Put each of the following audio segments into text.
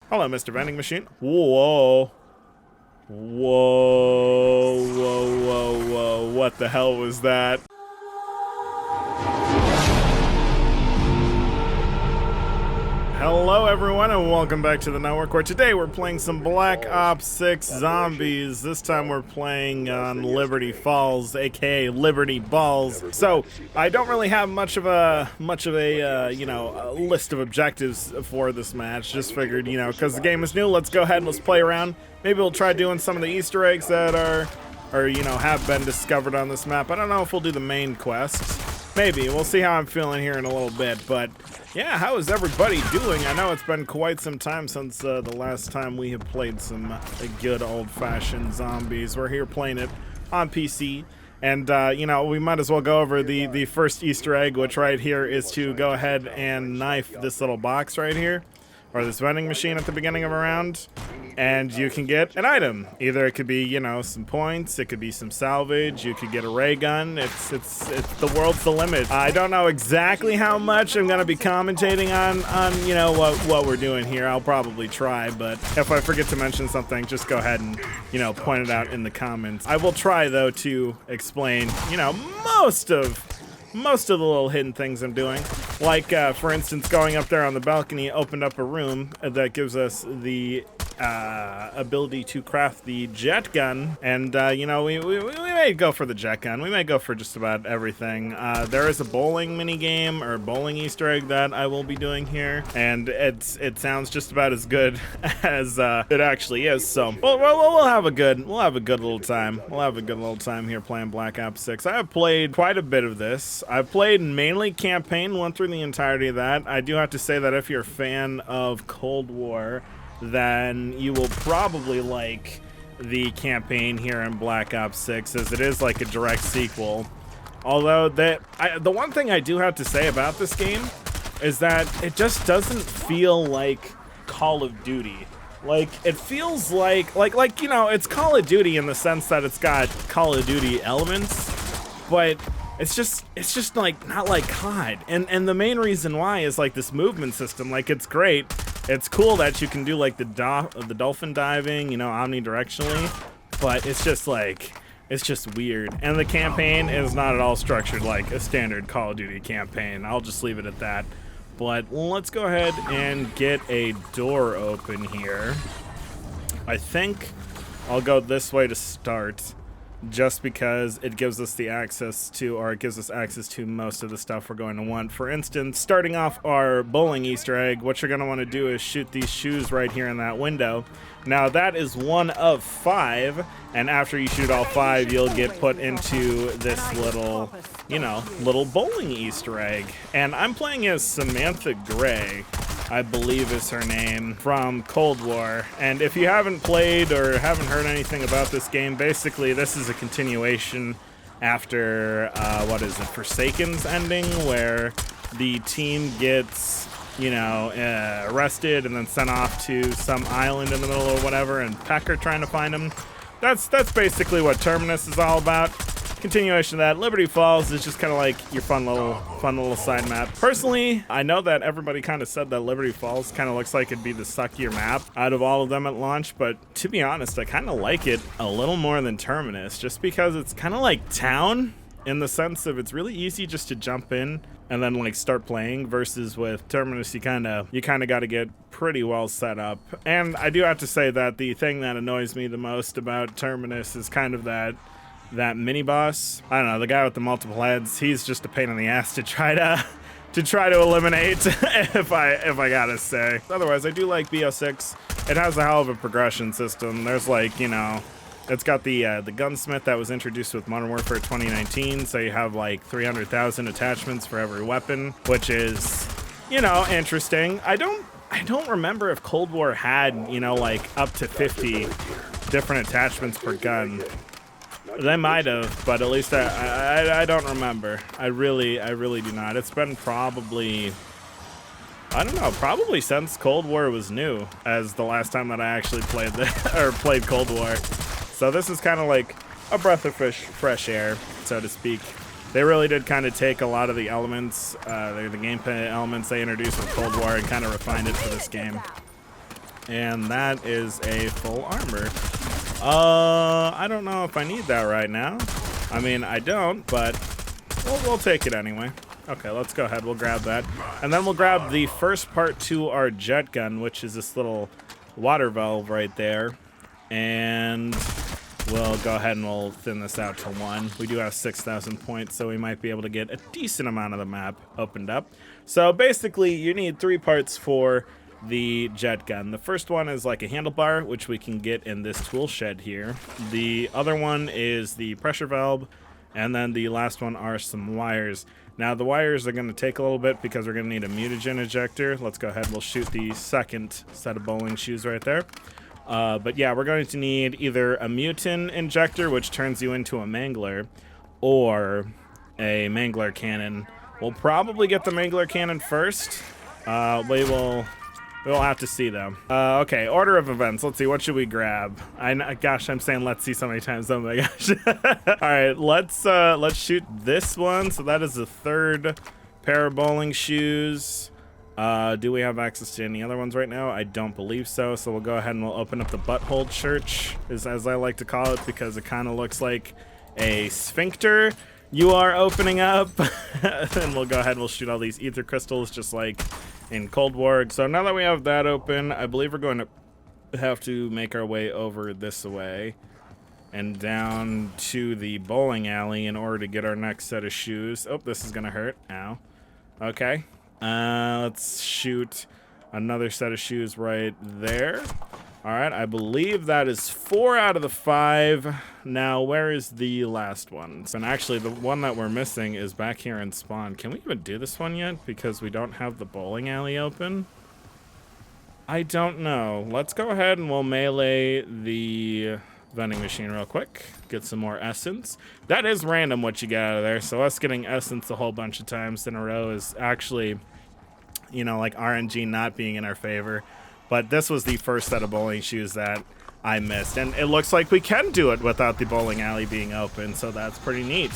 Hello, Mr. Vending Machine. Whoa. Whoa, whoa, whoa, whoa. What the hell was that? Hello, everyone, and welcome back to the network, where today we're playing some Black Ops 6 Zombies. This time we're playing on Liberty Falls, aka Liberty Balls. So I don't really have much of a list of objectives for this match. Just figured, because the game is new, let's go ahead and let's play around. Maybe we'll try doing some of the Easter eggs that have been discovered on this map. I don't know if we'll do the main quests. Maybe. We'll see how I'm feeling here in a little bit, but yeah, how is everybody doing? I know it's been quite some time since the last time we have played some good old-fashioned zombies. We're here playing it on PC, and we might as well go over the first Easter egg, which right here is to go ahead and knife this little box right here, or this vending machine at the beginning of a round, and you can get an item. Either it could be, some points, it could be some salvage, you could get a ray gun. It's the world's the limit. I don't know exactly how much I'm gonna be commentating on what we're doing here. I'll probably try, but if I forget to mention something, just go ahead and, point it out in the comments. I will try, though, to explain, most of the little hidden things I'm doing. Like, for instance, going up there on the balcony opened up a room that gives us the ability to craft the jet gun, and we may go for the jet gun. We may go for just about everything. There is a bowling mini game or bowling Easter egg that I will be doing here, and it sounds just about as good as it actually is. So we'll have a good little time. We'll have a good little time here playing Black Ops 6. I have played quite a bit of this. I've played mainly campaign, went through the entirety of that. I do have to say that if you're a fan of Cold War, then you will probably like the campaign here in Black Ops 6, as it is like a direct sequel. Although the one thing I do have to say about this game is that it just doesn't feel like Call of Duty. Like, it feels like it's Call of Duty in the sense that it's got Call of Duty elements, but it's just like not like COD. And the main reason why is like this movement system. Like, it's great. It's cool that you can do like the dolphin diving, omnidirectionally, but it's just weird. And the campaign is not at all structured like a standard Call of Duty campaign. I'll just leave it at that. But let's go ahead and get a door open here. I think I'll go this way to start, just because it gives us access to most of the stuff we're going to want. For instance, starting off our bowling Easter egg, what you're going to want to do is shoot these shoes right here in that window. Now, that is one of 5, and after you shoot all 5, you'll get put into this little bowling Easter egg. And I'm playing as Samantha Gray, I believe is her name, from Cold War. And if you haven't played or haven't heard anything about this game, basically this is a continuation after, Forsaken's ending, where the team gets, arrested and then sent off to some island in the middle or whatever, and Peck are trying to find them. That's basically what Terminus is all about. Continuation of that. Liberty Falls is just kind of like your fun little side map. Personally, I know that everybody kind of said that Liberty Falls kind of looks like it'd be the suckier map out of all of them at launch, but to be honest, I kind of like it a little more than Terminus, just because it's kind of like town in the sense of it's really easy just to jump in and then like start playing, versus with Terminus you kind of got to get pretty well set up. And I do have to say that the thing that annoys me the most about Terminus is kind of that mini boss. I don't know, the guy with the multiple heads. He's just a pain in the ass to try to eliminate, if I gotta say. Otherwise, I do like BO6. It has a hell of a progression system. There's it's got the gunsmith that was introduced with Modern Warfare 2019, so you have like 300,000 attachments for every weapon, which is, interesting. I don't remember if Cold War had, up to 50 different attachments per gun. They might have, but at least I don't remember. I really do not. It's been probably, I don't know, probably since Cold War was new, as the last time that I actually played Cold War. So this is kind of like a breath of fresh air, so to speak. They really did kind of take a lot of the elements, the gameplay elements they introduced with Cold War, and kind of refined it for this game. And that is a full armor. I don't know if I need that right now. I mean, I don't, but we'll take it anyway. Okay, let's go ahead. We'll grab that. And then we'll grab the first part to our jet gun, which is this little water valve right there. And we'll go ahead and we'll thin this out to 1. We do have 6,000 points, so we might be able to get a decent amount of the map opened up. So basically, you need 3 parts for the jet gun. The first one is like a handlebar, which we can get in this tool shed here. The other one is the pressure valve, and then the last one are some wires. Now the wires are going to take a little bit because we're going to need a mutagen ejector. Let's go ahead and we'll shoot the second set of bowling shoes right there. But yeah, we're going to need either a mutant injector, which turns you into a mangler, or a mangler cannon. We'll probably get the mangler cannon first. We'll have to see though. Okay, order of events. Let's see, what should we grab? Gosh, I'm saying let's see so many times. Oh my gosh. All right, let's shoot this one. So that is the 3rd pair of bowling shoes. Do we have access to any other ones right now? I don't believe so. So we'll go ahead and we'll open up the butthole church, as I like to call it, because it kind of looks like a sphincter you are opening up. And we'll go ahead and we'll shoot all these ether crystals just like in Cold War. So now that we have that open, I believe we're going to have to make our way over this way and down to the bowling alley in order to get our next set of shoes. Oh, this is gonna hurt. Ow. Okay. Let's shoot another set of shoes right there. All right, I believe that is 4 out of the 5. Now, where is the last one? And actually, the one that we're missing is back here in spawn. Can we even do this one yet? Because we don't have the bowling alley open? I don't know. Let's go ahead and we'll melee the vending machine real quick. Get some more essence. That is random what you get out of there. So us getting essence a whole bunch of times in a row is actually, you know, like RNG not being in our favor. But this was the first set of bowling shoes that I missed. And it looks like we can do it without the bowling alley being open, so that's pretty neat.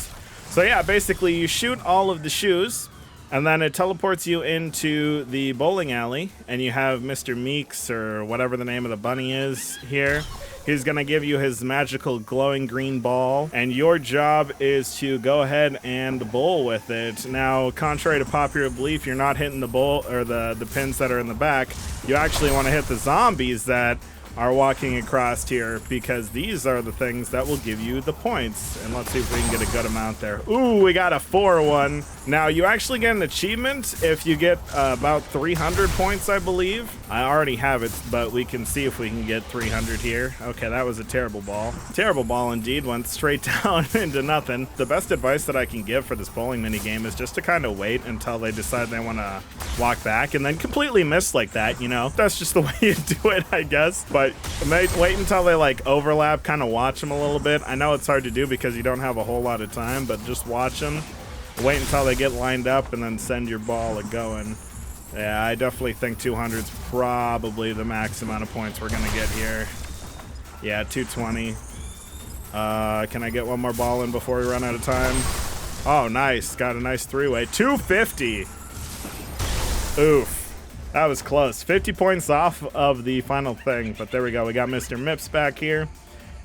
So yeah, basically you shoot all of the shoes, and then it teleports you into the bowling alley, and you have Mr. Meeks, or whatever the name of the bunny is here. He's gonna give you his magical glowing green ball, and your job is to go ahead and bowl with it. Now, contrary to popular belief, you're not hitting the bowl or the pins that are in the back. You actually want to hit the zombies that are walking across here, because these are the things that will give you the points. And let's see if we can get a good amount there. Ooh, we got a 4-1. Now, you actually get an achievement if you get about 300 points, I believe. I already have it, but we can see if we can get 300 here. Okay, that was a terrible ball. Terrible ball indeed, went straight down into nothing. The best advice that I can give for this bowling mini game is just to kind of wait until they decide they want to walk back, and then completely miss like that, you know? That's just the way you do it, I guess. But wait until they like overlap, kind of watch them a little bit. I know it's hard to do because you don't have a whole lot of time, but just watch them. Wait until they get lined up and then send your ball a going. Yeah, I definitely think 200 is probably the max amount of points we're gonna get here. Yeah, 220. Can I get one more ball in before we run out of time? Oh, nice. Got a nice 3-way. 250. Oof. That was close. 50 points off of the final thing, but there we go. We got Mr. Mips back here,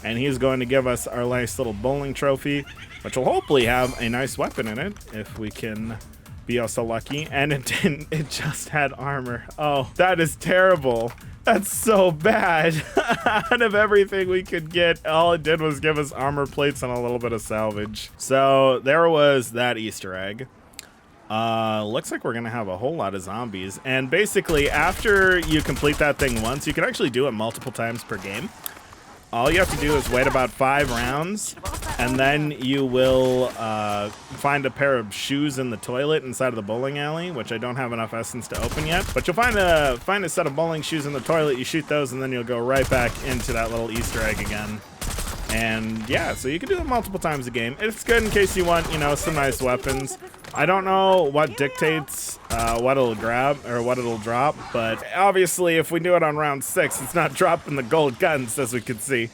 and he's going to give us our nice little bowling trophy, which will hopefully have a nice weapon in it if we can be also lucky. And it didn't. It just had armor. Oh, that is terrible. That's so bad. Out of everything we could get, all it did was give us armor plates and a little bit of salvage. So there was that Easter egg. Looks like we're gonna have a whole lot of zombies, and basically after you complete that thing once, you can actually do it multiple times per game. All you have to do is wait about 5 rounds, and then you will find a pair of shoes in the toilet inside of the bowling alley, which I don't have enough essence to open yet. But you'll find a set of bowling shoes in the toilet, you shoot those, and then you'll go right back into that little Easter egg again. And yeah, so you can do it multiple times a game. It's good in case you want, you know, some nice weapons. I don't know what dictates what it'll grab or what it'll drop, but obviously if we do it on round 6, it's not dropping the gold guns, as we can see.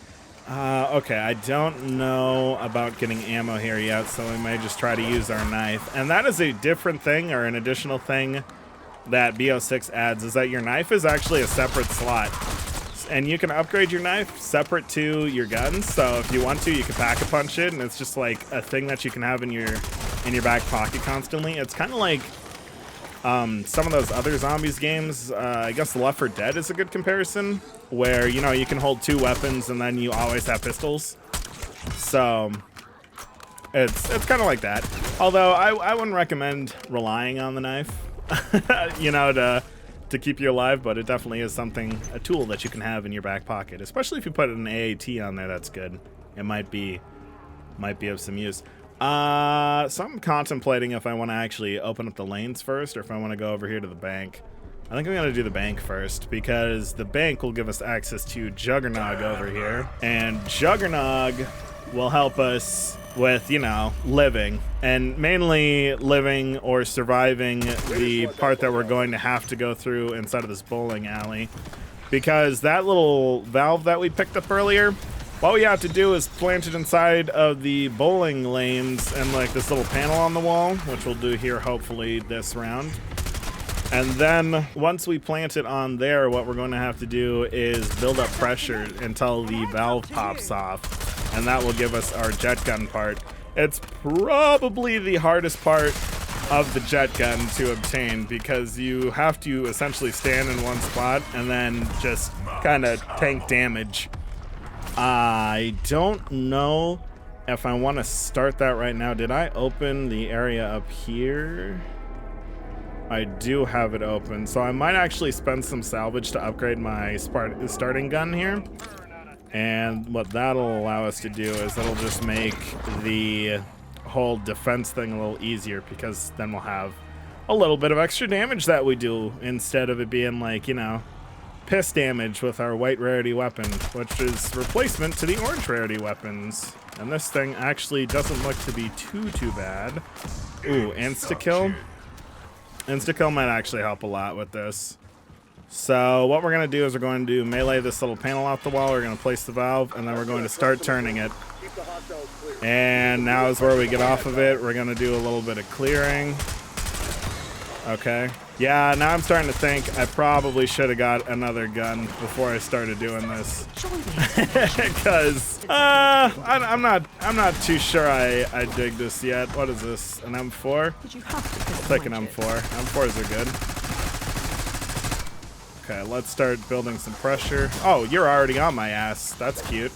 Okay, I don't know about getting ammo here yet, so we may just try to use our knife. And that is a different thing, or an additional thing, that BO6 adds is that your knife is actually a separate slot. And you can upgrade your knife separate to your guns. So if you want to, you can pack-a-punch it, and it's just like a thing that you can have in your back pocket constantly. It's kind of like some of those other zombies games. I guess Left 4 Dead is a good comparison, where you know you can hold 2 weapons and then you always have pistols. So it's kind of like that. Although I wouldn't recommend relying on the knife, you know, to keep you alive, but it definitely is a tool that you can have in your back pocket, especially if you put an AAT on there. That's good. It might be of some use. So I'm contemplating if I want to actually open up the lanes first, or if I want to go over here to the bank. I think I'm going to do the bank first, because the bank will give us access to Juggernog over here, and Juggernog will help us with, you know, living, and mainly living or surviving the part that we're going to have to go through inside of this bowling alley, because that little valve that we picked up earlier, what we have to do is plant it inside of the bowling lanes and like this little panel on the wall, which we'll do here hopefully this round. And then once we plant it on there, what we're going to have to do is build up pressure until the valve pops off. And that will give us our jet gun part. It's probably the hardest part of the jet gun to obtain, because you have to essentially stand in one spot and then just kind of tank damage. I don't know if I want to start that right now. Did I open the area up here? I do have it open, so I might actually spend some salvage to upgrade my starting gun here. And what that'll allow us to do is it'll just make the whole defense thing a little easier, because then we'll have a little bit of extra damage that we do, instead of it being like, you know, piss damage with our white rarity weapon, which is replacement to the orange rarity weapons. And this thing actually doesn't look to be too bad. Ooh, insta-kill. Insta-kill might actually help a lot with this. So what we're going to do is we're going to melee this little panel off the wall. We're going to place the valve, and then we're going to start turning it. And now is where we get off of it. We're going to do a little bit of clearing. Okay. Yeah, now I'm starting to think I probably should have got another gun before I started doing this. Because I'm not too sure I dig this yet. What is this? An M4? I'll take an M4. M4s are good. Okay, let's start building some pressure. Oh, you're already on my ass. That's cute.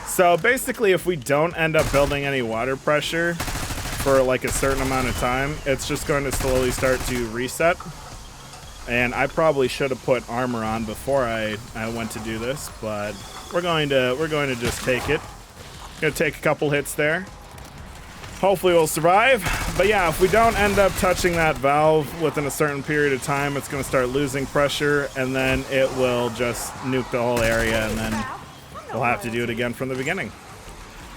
So basically, if we don't end up building any water pressure for like a certain amount of time, it's just going to slowly start to reset. And I probably should have put armor on before I went to do this, but we're going to just take it. Gonna take a couple hits there. Hopefully we'll survive. But yeah, if we don't end up touching that valve within a certain period of time, it's going to start losing pressure, and then it will just nuke the whole area, and then we'll have to do it again from the beginning.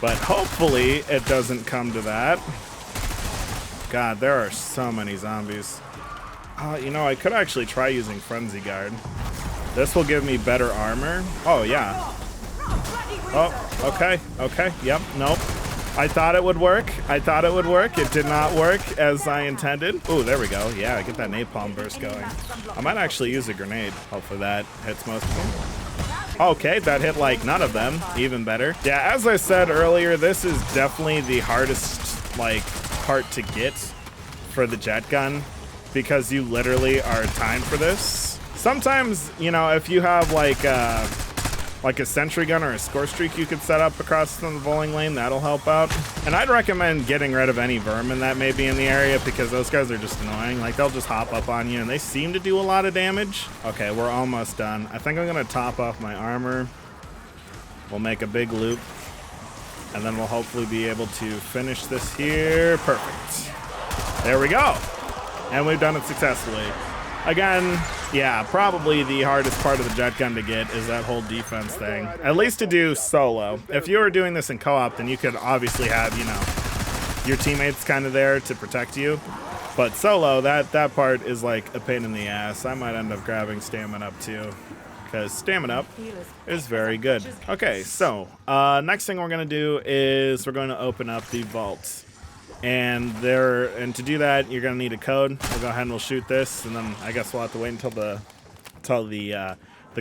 But hopefully it doesn't come to that. God, there are so many zombies. You know, I could actually try using Frenzy Guard. This will give me better armor. Oh, yeah. Oh, okay, okay, yep, nope. I thought it would work. It did not work as I intended. Ooh, there we go. Yeah, get that napalm burst going. I might actually use a grenade. Hopefully that hits most of them. Okay, that hit like none of them. Even better. Yeah, as I said earlier, this is definitely the hardest like part to get for the jet gun, because you literally are timed for this. Sometimes, you know, if you have like a sentry gun or a score streak you could set up across from the bowling lane, that'll help out. And I'd recommend getting rid of any vermin that may be in the area, because those guys are just annoying. Like, they'll just hop up on you, and they seem to do a lot of damage. Okay, we're almost done. I think I'm gonna top off my armor. We'll make a big loop, and then we'll hopefully be able to finish this here. Perfect. There we go. And we've done it successfully. Again, yeah, probably the hardest part of the jet gun to get is that whole defense thing. At least to do solo. If you were doing this in co-op, then you could obviously have, you know, your teammates kind of there to protect you. But solo, that part is like a pain in the ass. I might end up grabbing stamina up too, because stamina up is very good. Okay, so next thing we're going to do is we're going to open up the vault. And to do that, you're gonna need a code. We'll go ahead and we'll shoot this, and then I guess we'll have to wait until the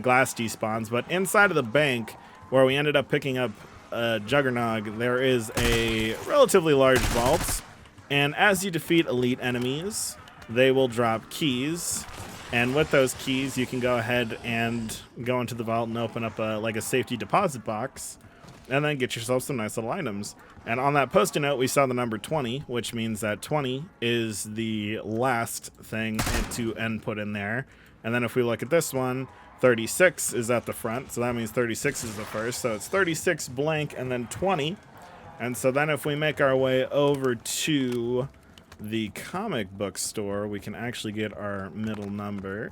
glass despawns. But inside of the bank, where we ended up picking up Juggernog, there is a relatively large vault, and as you defeat elite enemies, they will drop keys, and with those keys you can go ahead and go into the vault and open up like a safety deposit box, and then get yourself some nice little items. And on that post-it note we saw the number 20, which means that 20 is the last thing to put in there. And then if we look at this one, 36 is at the front, so that means 36 is the first. So it's 36 blank and then 20. And so then if we make our way over to the comic book store, we can actually get our middle number.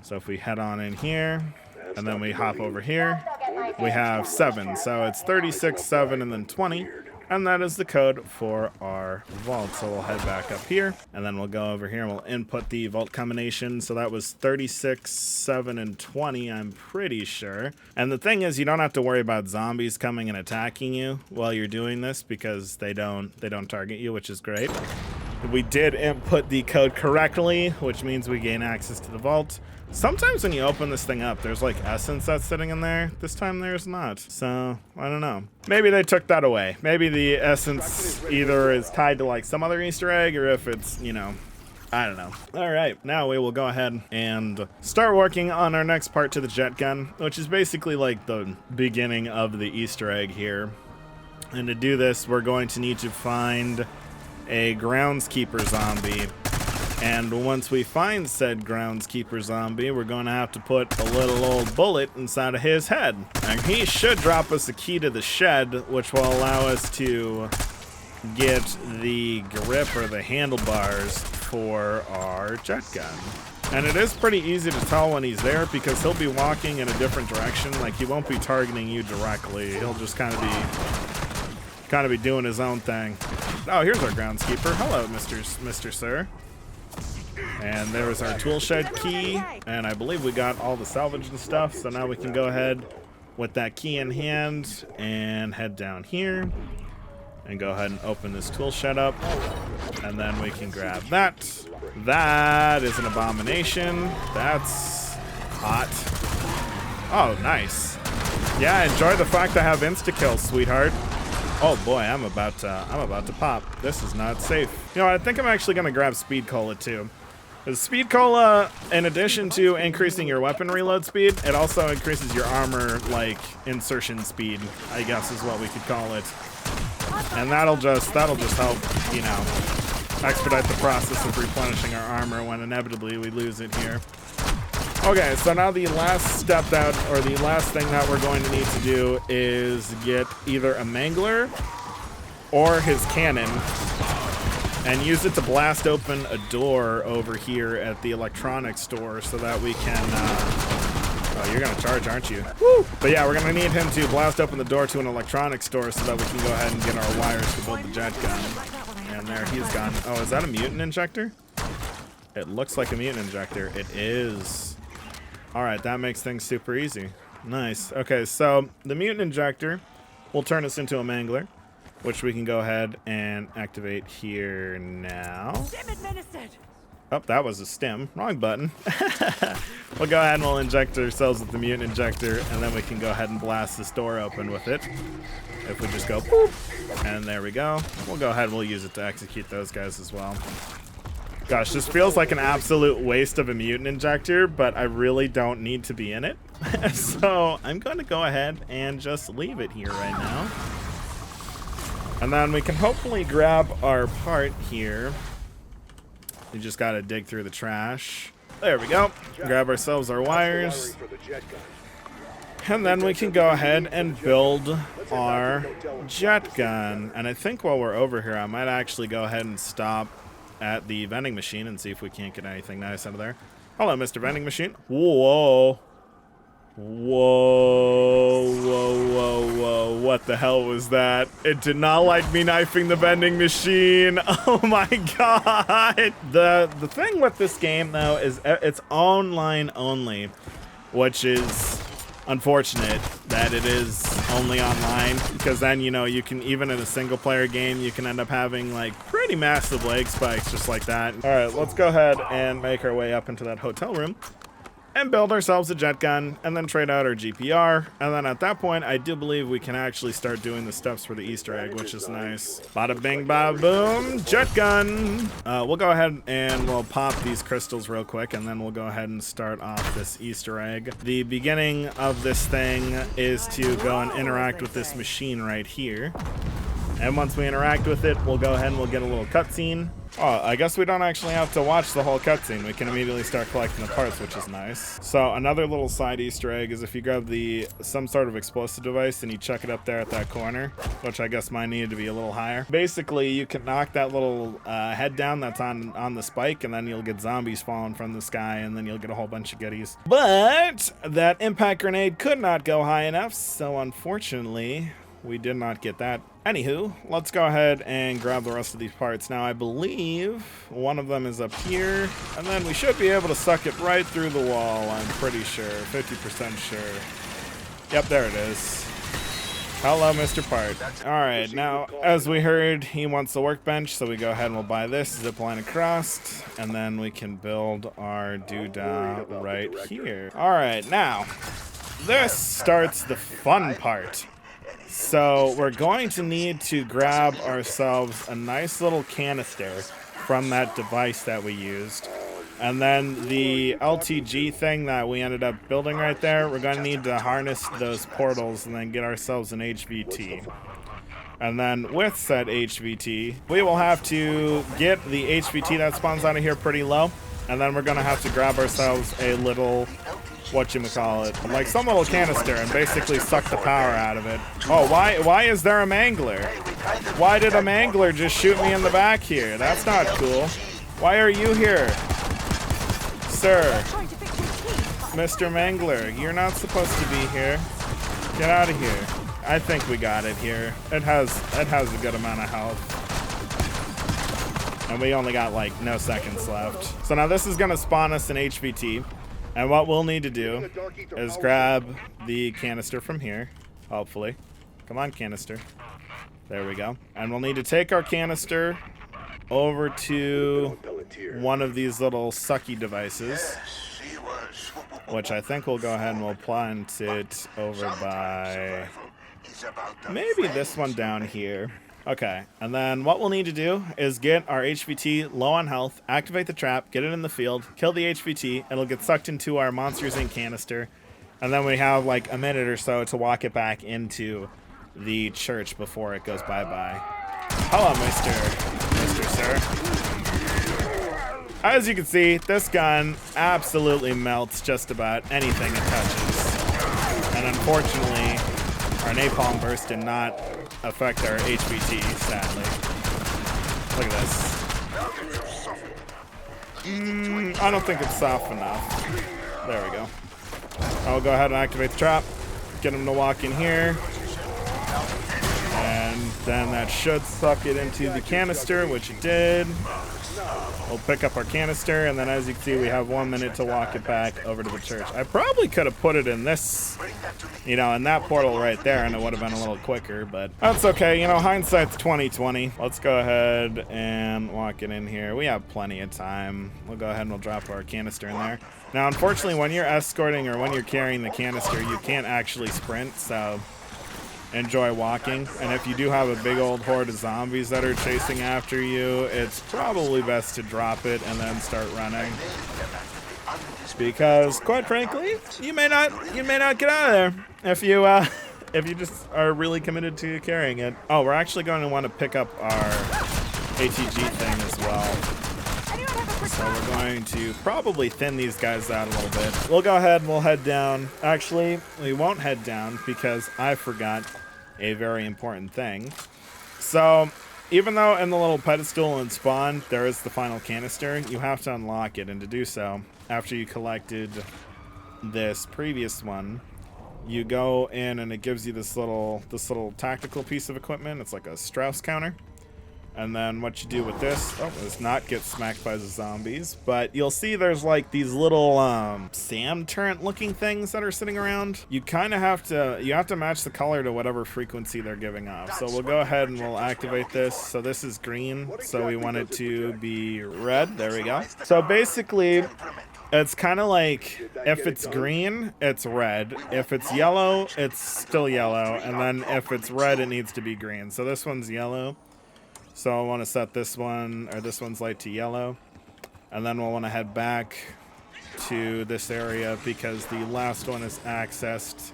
So if we head on in here, and then we hop over here, we have 7. So it's 36, 7, and then 20. And that is the code for our vault. So we'll head back up here, and then we'll go over here and we'll input the vault combination. So that was 36, 7, and 20, I'm pretty sure. And the thing is, you don't have to worry about zombies coming and attacking you while you're doing this, because they don't target you, which is great. We did input the code correctly, which means we gain access to the vault. Sometimes when you open this thing up, there's like essence that's sitting in there. This time there's not. So, I don't know. Maybe they took that away. Maybe the essence either is tied to like some other Easter egg, or if it's, you know, I don't know. All right, now we will go ahead and start working on our next part to the jet gun, which is basically like the beginning of the Easter egg here. And to do this, we're going to need to find a groundskeeper zombie. And once we find said groundskeeper zombie, we're going to have to put a little old bullet inside of his head. And he should drop us a key to the shed, which will allow us to get the grip or the handlebars for our jet gun. And it is pretty easy to tell when he's there, because he'll be walking in a different direction. Like, he won't be targeting you directly. He'll just kind of be doing his own thing. Oh, here's our groundskeeper. Hello, Mr. Sir. And there's our tool shed key, and I believe we got all the salvage and stuff, so now we can go ahead with that key in hand and head down here and go ahead and open this tool shed up, and then we can grab that. That is an abomination. That's hot. Oh, nice. Yeah, enjoy the fact I have insta-kills, sweetheart. Oh boy, I'm about to pop. This is not safe. You know, I think I'm actually gonna grab Speed Cola too. The Speed Cola, in addition to increasing your weapon reload speed, it also increases your armor, like, insertion speed, I guess is what we could call it. And that'll just help, you know, expedite the process of replenishing our armor when inevitably we lose it here. Okay, so now the last step or the last thing that we're going to need to do is get either a mangler or his cannon and use it to blast open a door over here at the electronics store so that we can, oh, you're gonna charge, aren't you? Woo! But yeah, we're gonna need him to blast open the door to an electronics store so that we can go ahead and get our wires to build the jet gun. And there he's gone. Oh, is that a mutant injector? It looks like a mutant injector. It is. All right, that makes things super easy. Nice. Okay, so the mutant injector will turn us into a mangler, which we can go ahead and activate here now. Oh, that was a stim. Wrong button. We'll go ahead and we'll inject ourselves with the mutant injector, and then we can go ahead and blast this door open with it. If we just go boop, and there we go. We'll go ahead and we'll use it to execute those guys as well. Gosh, this feels like an absolute waste of a mutant injector, but I really don't need to be in it. So I'm going to go ahead and just leave it here right now. And then we can hopefully grab our part here. We just got to dig through the trash. There we go. Grab ourselves our wires. And then we can go ahead and build our jet gun. And I think while we're over here, I might actually go ahead and stop at the vending machine and see if we can't get anything nice out of there. Hello, Mr. Vending Machine. Whoa. Whoa, whoa, whoa, whoa. What the hell was that? It did not like me knifing the vending machine. Oh my god. The thing with this game, though, is it's online only, which is unfortunate that it is only online, because then, you know, you can, even in a single player game, you can end up having like pretty massive leg spikes just like that. All right, let's go ahead and make our way up into that hotel room and build ourselves a jet gun, and then trade out our GPR. And then at that point, I do believe we can actually start doing the steps for the Easter egg, which is nice. Bada bing, bada boom, jet gun. We'll go ahead and we'll pop these crystals real quick, and then we'll go ahead and start off this Easter egg. The beginning of this thing is to go and interact with this machine right here. And once we interact with it, we'll go ahead and we'll get a little cutscene. Oh, I guess we don't actually have to watch the whole cutscene. We can immediately start collecting the parts, which is nice. So another little side Easter egg is if you grab some sort of explosive device and you chuck it up there at that corner, which I guess mine needed to be a little higher. Basically, you can knock that little head down that's on the spike, and then you'll get zombies falling from the sky, and then you'll get a whole bunch of goodies. But that impact grenade could not go high enough, so unfortunately, we did not get that. Anywho, let's go ahead and grab the rest of these parts. Now, I believe one of them is up here, and then we should be able to suck it right through the wall, I'm pretty sure, 50% sure. Yep, there it is. Hello, Mr. Part. All right, now, as we heard, he wants a workbench, so we go ahead and we'll buy this, zip line across, and then we can build our doodah right here. All right, now, this starts the fun part. So we're going to need to grab ourselves a nice little canister from that device that we used. And then the LTG thing that we ended up building right there, we're going to need to harness those portals and then get ourselves an HVT. And then with said HVT, we will have to get the HVT that spawns out of here pretty low. And then we're going to have to grab ourselves a little, whatchamacallit, like some little canister, and basically suck the power out of it. Oh, why is there a mangler? Why did a mangler just shoot me in the back here? That's not cool. Why are you here? Sir. Mr. Mangler, you're not supposed to be here. Get out of here. I think we got it here. It has a good amount of health. And we only got like no seconds left. So now this is gonna spawn us an HVT. And what we'll need to do is grab the canister from here, hopefully. Come on, canister. There we go. And we'll need to take our canister over to one of these little sucky devices, which I think we'll go ahead and we'll plant it over by maybe this one down here. Okay, and then what we'll need to do is get our HVT low on health, activate the trap, get it in the field, kill the HVT, it'll get sucked into our Monsters Inc. canister, and then we have like a minute or so to walk it back into the church before it goes bye-bye. Hello, Mr. Sir. As you can see, this gun absolutely melts just about anything it touches. And unfortunately, our napalm burst did not affect our HVT, sadly. Look at this. I don't think it's soft enough. There we go. I'll go ahead and activate the trap. Get him to walk in here. And then that should suck it into the canister, which it did. We'll pick up our canister, and then as you can see, we have 1 minute to walk it back over to the church. I probably could have put it in this, you know, in that portal right there, and it would have been a little quicker, but that's okay. You know, hindsight's 20/20. Let's go ahead and walk it in here. We have plenty of time. We'll go ahead and we'll drop our canister in there. Now, unfortunately, when you're escorting or when you're carrying the canister, you can't actually sprint, so enjoy walking. And if you do have a big old horde of zombies that are chasing after you, it's probably best to drop it and then start running, because quite frankly, you may not get out of there if you just are really committed to carrying it. Oh, we're actually going to want to pick up our ATG thing as well. So we're going to probably thin these guys out a little bit. We'll go ahead and we'll head down. Actually, we won't head down because I forgot a very important thing. So, even though in the little pedestal and spawn there is the final canister, you have to unlock it, and to do so, after you collected this previous one, you go in and it gives you this little tactical piece of equipment. It's like a Strauss counter. And then what you do with this is not get smacked by the zombies, but you'll see there's like these little SAM turret looking things that are sitting around. You kind of have to match the color to whatever frequency they're giving off. So we'll go ahead and we'll activate this. So this is green, so we want it to be red. There we go. So basically, it's kind of like if it's green, it's red. If it's yellow, it's still yellow. And then if it's red, it needs to be green. So this one's yellow. So I want to set this one, or this one's light to yellow. And then we'll want to head back to this area because the last one is accessed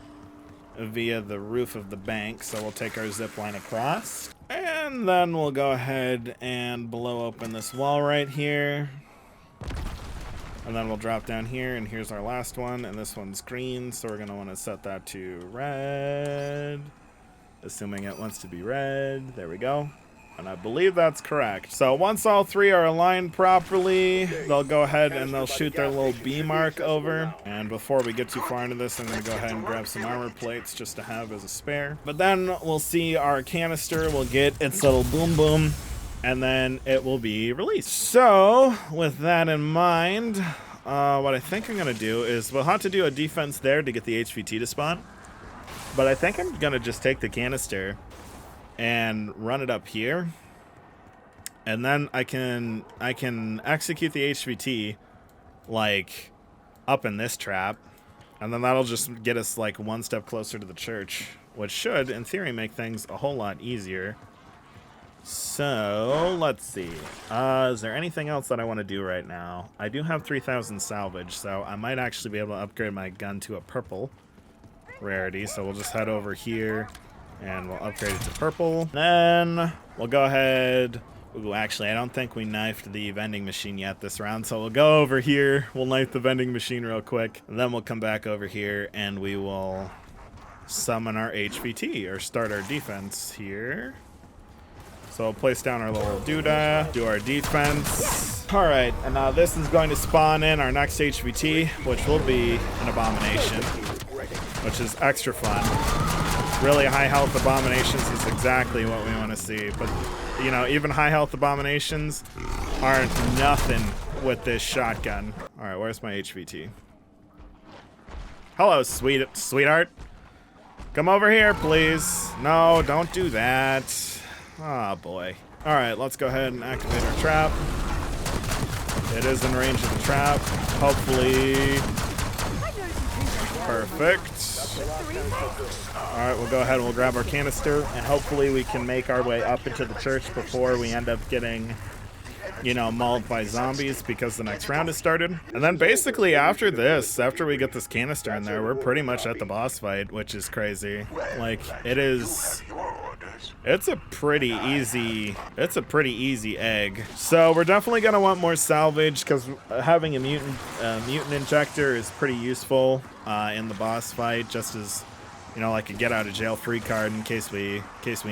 via the roof of the bank. So we'll take our zip line across. And then we'll go ahead and blow open this wall right here. And then we'll drop down here, and here's our last one. And this one's green, so we're going to want to set that to red. Assuming it wants to be red. There we go. And I believe that's correct. So once all three are aligned properly, they'll go ahead and they'll shoot their little B mark over. And before we get too far into this, I'm going to go ahead and grab some armor plates just to have as a spare. But then we'll see our canister will get its little boom boom, and then it will be released. So with that in mind, what I think I'm going to do is we'll have to do a defense there to get the HVT to spawn. But I think I'm going to just take the canister and run it up here, and then I can execute the HVT like up in this trap, and then that'll just get us like one step closer to the church, which should in theory make things a whole lot easier. So let's see, is there anything else that I want to do right now? I do have 3,000 salvage, so I might actually be able to upgrade my gun to a purple rarity, so we'll just head over here and we'll upgrade it to purple. Then we'll go ahead. Ooh, actually, I don't think we knifed the vending machine yet this round. So we'll go over here. We'll knife the vending machine real quick. And then we'll come back over here and we will summon our HVT or start our defense here. So we'll place down our little doodah, do our defense. All right, and now this is going to spawn in our next HVT, which will be an abomination, which is extra fun. Really high health abominations is exactly what we want to see, but you know, even high health abominations aren't nothing with this shotgun. All right, where's my HVT? Hello, sweetheart. Come over here, please. No, don't do that. Oh boy. All right, let's go ahead and activate our trap. It is in range of the trap. Hopefully, perfect. Alright, we'll go ahead and we'll grab our canister, and hopefully we can make our way up into the church before we end up getting, you know, mauled by zombies because the next round has started. And then basically after this, after we get this canister in there, we're pretty much at the boss fight, which is crazy. Like, it's a pretty easy egg. So we're definitely gonna want more salvage because having a mutant injector is pretty useful in the boss fight, just as, you know, like a get out of jail free card in case we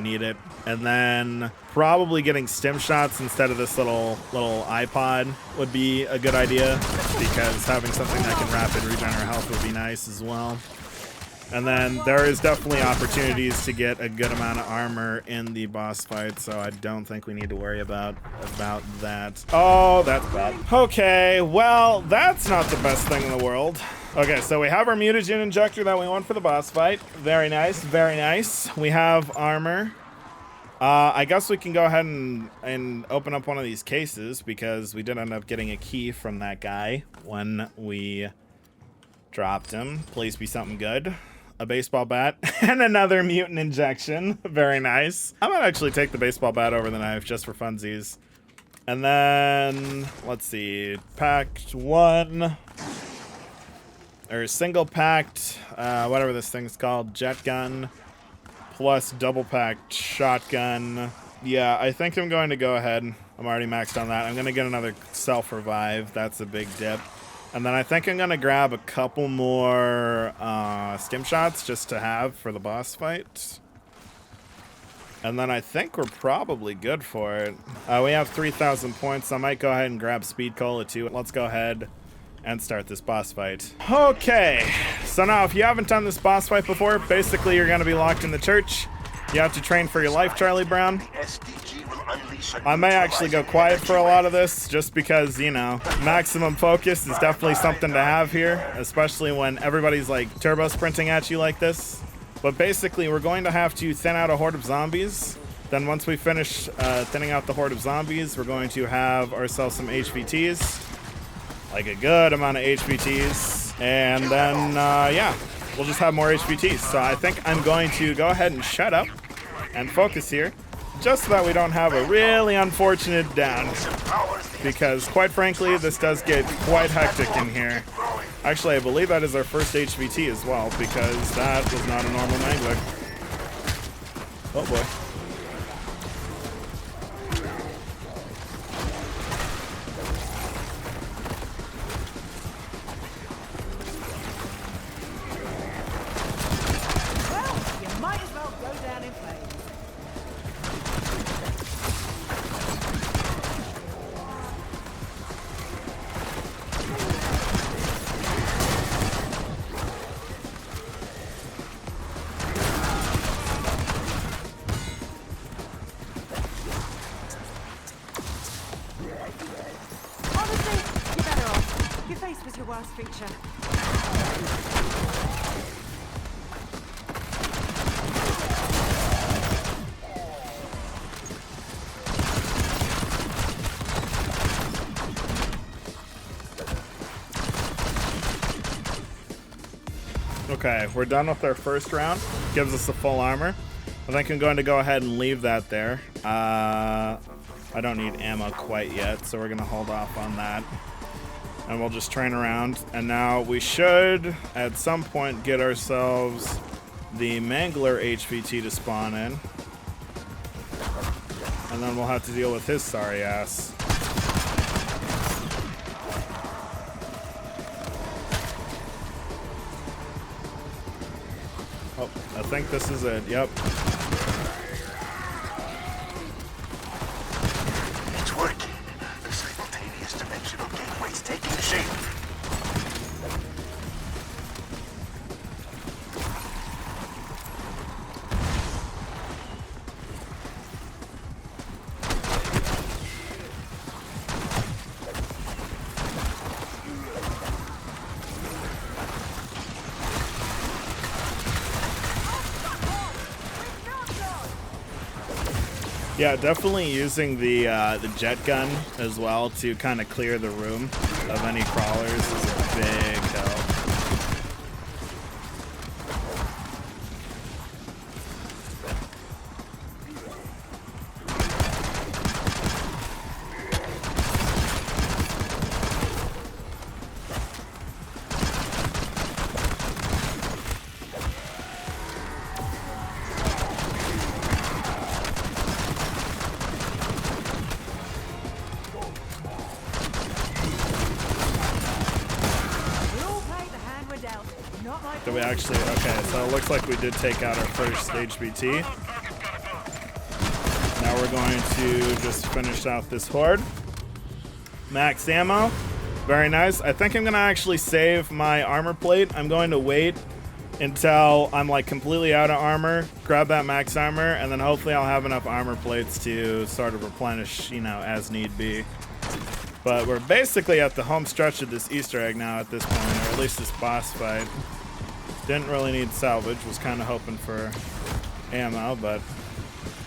need it. And then probably getting stim shots instead of this little iPod would be a good idea, because having something that can rapid regen our health would be nice as well. And then there is definitely opportunities to get a good amount of armor in the boss fight, so I don't think we need to worry about that. Oh, that's bad. Okay, well, that's not the best thing in the world. Okay, so we have our mutagen injector that we want for the boss fight. Very nice, very nice. We have armor. I guess we can go ahead and open up one of these cases, because we did end up getting a key from that guy when we dropped him. Please be something good. A baseball bat and another mutant injection. Very nice. I might actually take the baseball bat over the knife just for funsies. And then, let's see, packed one, or single packed, whatever this thing's called, jet gun, plus double packed shotgun. Yeah, I think I'm going to go ahead. I'm already maxed on that. I'm going to get another self-revive. That's a big dip. And then I think I'm going to grab a couple more stim shots just to have for the boss fight. And then I think we're probably good for it. We have 3,000 points, so I might go ahead and grab Speed Cola too. Let's go ahead and start this boss fight. Okay, so now if you haven't done this boss fight before, basically you're going to be locked in the church. You have to train for your life, Charlie Brown. I may actually go quiet for a lot of this, just because, you know, maximum focus is definitely something to have here, especially when everybody's like turbo sprinting at you like this. But basically, we're going to have to thin out a horde of zombies. Then once we finish thinning out the horde of zombies, we're going to have ourselves some HVTs, like a good amount of HVTs, and then yeah, we'll just have more HVTs. So I think I'm going to go ahead and shut up and focus here, just so that we don't have a really unfortunate down, because quite frankly, this does get quite hectic in here. Actually, I believe that is our first HVT as well, because that was not a normal mangler. Oh boy. Was your worst feature. Okay, we're done with our first round. Gives us a full armor. I think I'm going to go ahead and leave that there. I don't need ammo quite yet, so we're going to hold off on that. And we'll just train around. And now we should, at some point, get ourselves the Mangler HVT to spawn in. And then we'll have to deal with his sorry ass. Oh, I think this is it. Yep. It's working. The simultaneous dimensional gateway's taking shape. Yeah, definitely using the jet gun as well to kind of clear the room of any crawlers is a big help. Did we actually? Okay, so it looks like we did take out our first HBT. Now we're going to just finish out this horde. Max ammo. Very nice. I think I'm going to actually save my armor plate. I'm going to wait until I'm like completely out of armor, grab that max armor, and then hopefully I'll have enough armor plates to sort of replenish, you know, as need be. But we're basically at the home stretch of this Easter egg now at this point, or at least this boss fight. Didn't really need salvage, was kind of hoping for ammo, but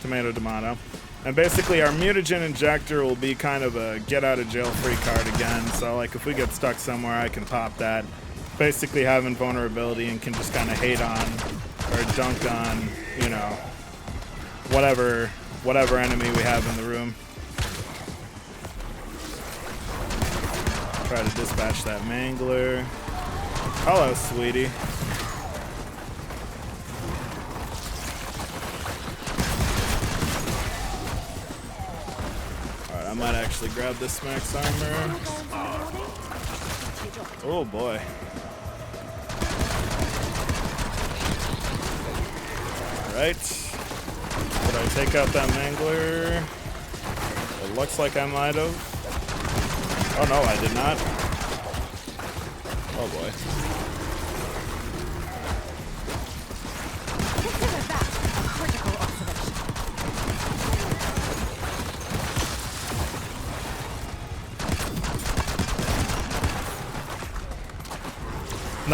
tomato, tomato. And basically our mutagen injector will be kind of a get out of jail free card again, so like if we get stuck somewhere I can pop that. Basically have invulnerability and can just kind of hate on or dunk on, you know, whatever enemy we have in the room. Try to dispatch that mangler. Hello, sweetie. Alright, I might actually grab this max armor. Oh boy. Alright. Did I take out that mangler? It looks like I might have. Oh no, I did not. Oh boy. Consider that a critical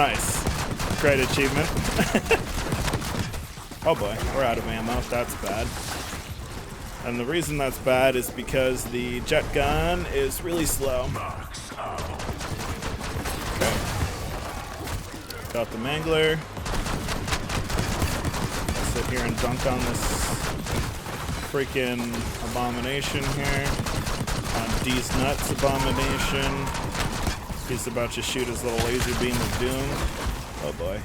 Nice. Great achievement. Oh boy, we're out of ammo. That's bad. And the reason that's bad is because the jet gun is really slow. Okay. Got the mangler. I'll sit here and dunk on this freaking abomination here. On D's nuts abomination. He's about to shoot his little laser beam of doom. Oh boy.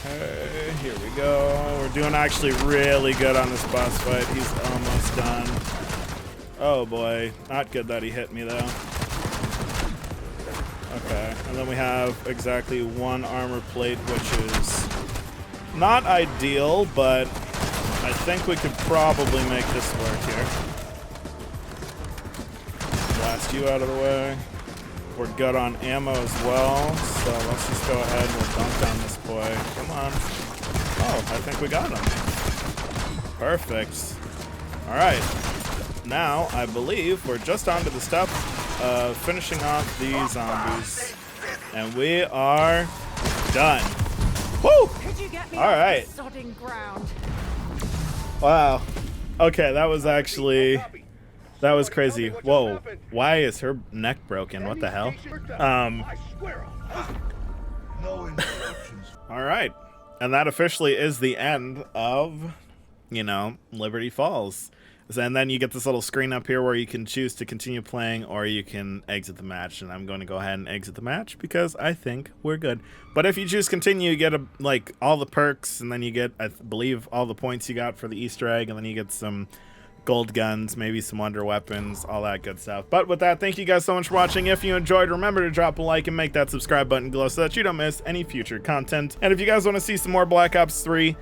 Okay, here we go. We're doing actually really good on this boss fight. He's almost done. Oh boy. Not good that he hit me though. Okay, and then we have exactly one armor plate, which is not ideal, but I think we could probably make this work here. Blast you out of the way. We're good on ammo as well, so let's just go ahead and we'll dunk on this boy. Come on. Oh, I think we got him. Perfect. Alright. Now, I believe we're just onto the step of finishing off these zombies. And we are done. Woo! Alright. Wow. Okay, that was actually... That was crazy. Whoa. Why is her neck broken? What the hell? Alright. And that officially is the end of, you know, Liberty Falls. And then you get this little screen up here where you can choose to continue playing or you can exit the match. And I'm going to go ahead and exit the match because I think we're good. But if you choose continue, you get like all the perks, and then you get, I believe, all the points you got for the Easter egg, and then you get some gold guns, maybe some wonder weapons, all that good stuff. But with that, thank you guys so much for watching. If you enjoyed, remember to drop a like and make that subscribe button glow so that you don't miss any future content. And if you guys want to see some more Black Ops 6,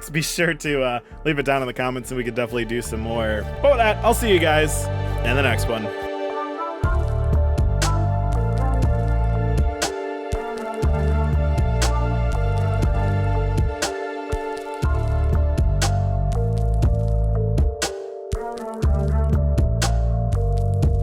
be sure to leave it down in the comments and we could definitely do some more. But with that, I'll see you guys in the next one.